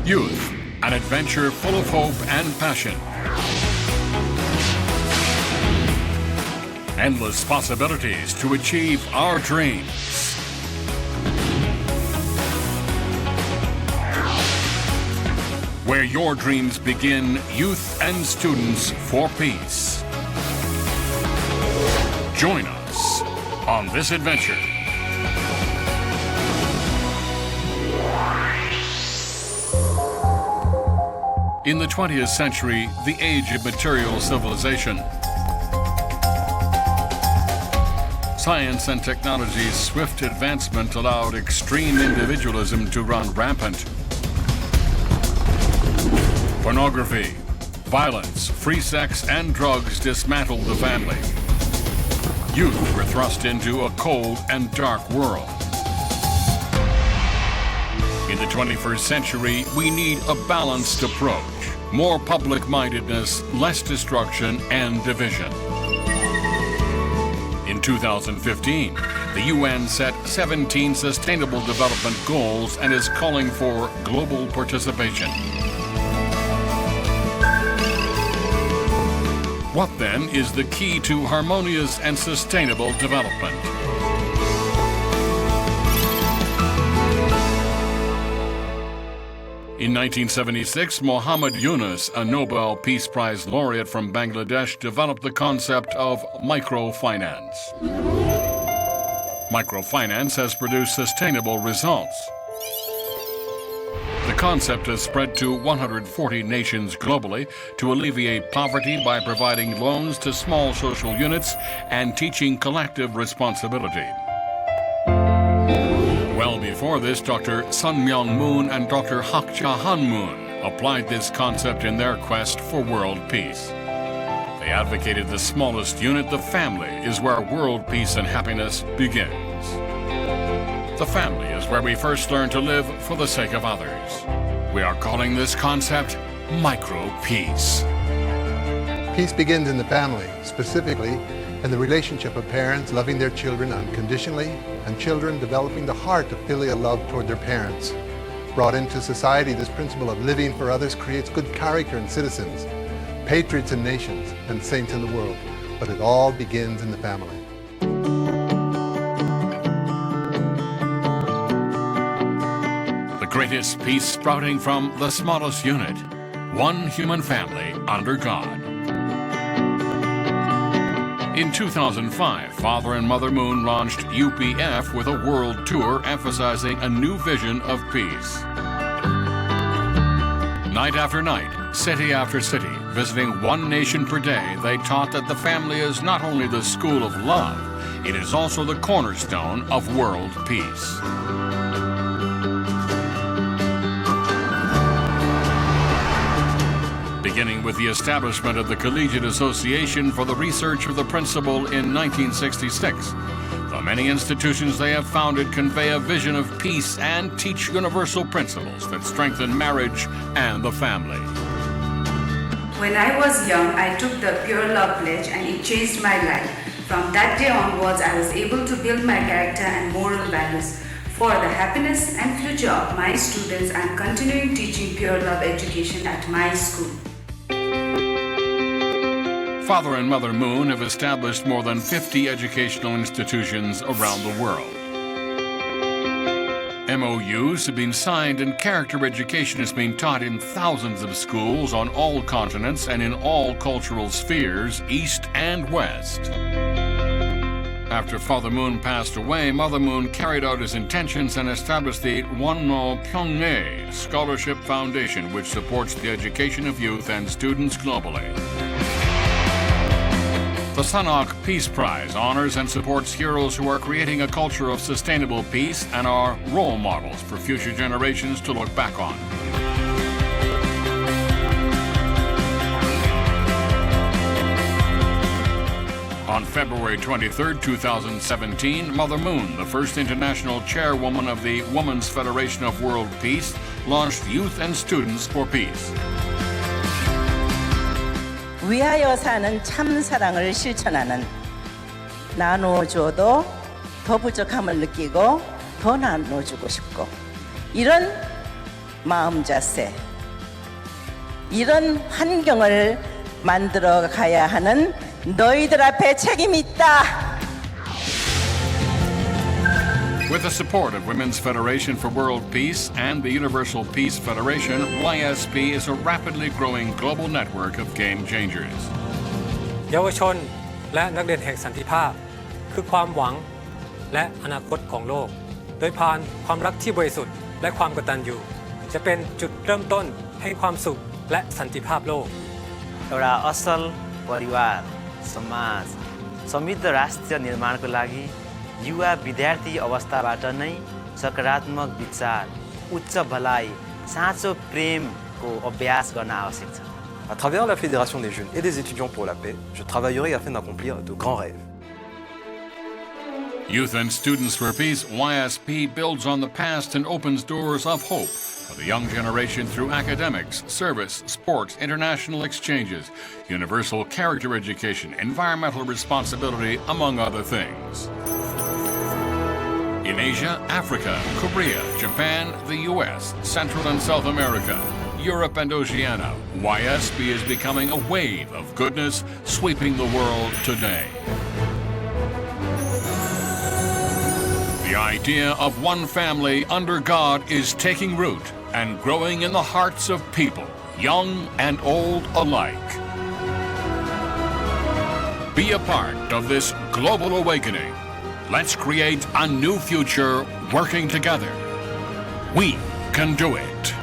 Youth, an adventure full of hope and passion. Endless possibilities to achieve our dreams. Where your dreams begin, youth and students for peace. Join us on this adventure. In the 20th century, the age of material civilization, science and technology's swift advancement allowed extreme individualism to run rampant. Pornography, violence, free sex, and drugs dismantled the family. Youth were thrust into a cold and dark world. In the 21st century, we need a balanced approach. More public-mindedness, less destruction and division. In 2015, the UN set 17 Sustainable Development Goals and is calling for global participation. What then is the key to harmonious and sustainable development? In 1976, Muhammad Yunus, a Nobel Peace Prize laureate from Bangladesh, developed the concept of microfinance. Microfinance has produced sustainable results. The concept has spread to 140 nations globally to alleviate poverty by providing loans to small social units and teaching collective responsibility. Well before this, Dr. Sun Myung Moon and Dr. Hak Ja Han Moon applied this concept in their quest for world peace. They advocated the smallest unit, the family, is where world peace and happiness begins. The family is where we first learn to live for the sake of others. We are calling this concept micro-peace. Peace begins in the family, specifically in the relationship of parents loving their children unconditionally and children developing the heart of filial love toward their parents. Brought into society, this principle of living for others creates good character in citizens, patriots in nations, and saints in the world. But it all begins in the family. Greatest peace sprouting from the smallest unit, one human family under God. In 2005, Father and Mother Moon launched UPF with a world tour emphasizing a new vision of peace. Night after night, city after city, visiting one nation per day, they taught that the family is not only the school of love, it is also the cornerstone of world peace. Beginning with the establishment of the Collegiate Association for the Research of the Principle in 1966. The many institutions they have founded convey a vision of peace and teach universal principles that strengthen marriage and the family. When I was young, I took the Pure Love Pledge and it changed my life. From that day onwards, I was able to build my character and moral values. For the happiness and future of my students, I am continuing teaching Pure Love education at my school. Father and Mother Moon have established more than 50 educational institutions around the world. MOUs have been signed and character education is being taught in thousands of schools on all continents and in all cultural spheres, East and West. After Father Moon passed away, Mother Moon carried out his intentions and established the Wonno Pyonghae Scholarship Foundation, which supports the education of youth and students globally. The Sanok Peace Prize honors and supports heroes who are creating a culture of sustainable peace and are role models for future generations to look back on. On February 23, 2017, Mother Moon, the first international chairwoman of the Women's Federation of World Peace, launched Youth and Students for Peace. 위하여 사는 참 사랑을 실천하는 나눠줘도 더 부족함을 느끼고 더 나눠주고 싶고 이런 마음 자세. 이런 환경을 만들어 가야 하는 너희들 앞에 책임이 있다. With the support of Women's Federation for World Peace and the Universal Peace Federation, YSP is a rapidly growing global network of game changers. เยาวชนและนักเรียนแห่งสันติภาพคือความหวังและอนาคตของโลกโดยผ่านความรักที่บริสุทธิ์และความกตัญญูจะเป็นจุดเริ่มต้นแห่งความสุขและสันติภาพโลก एउटा असल परिवार समाज समृद्ध राष्ट्र निर्माणको लागि युवा विद्यार्थी अवस्थाबाट नै सकारात्मक विचार उच्च भलाइ साँचो प्रेमको अभ्यास गर्न आवश्यक छ À travers la Fédération des jeunes et des étudiants pour la paix, je travaillerai afin d'accomplir de grands rêves. Youth and Students for Peace, YSP builds on the past and opens doors of hope for the young generation through academics, service, sports, international exchanges, universal character education, environmental responsibility, among other things. In Asia, Africa, Korea, Japan, the US, Central and South America, Europe and Oceania, YSP is becoming a wave of goodness sweeping the world today. The idea of one family under God is taking root and growing in the hearts of people, young and old alike. Be a part of this global awakening. Let's create a new future working together. We can do it.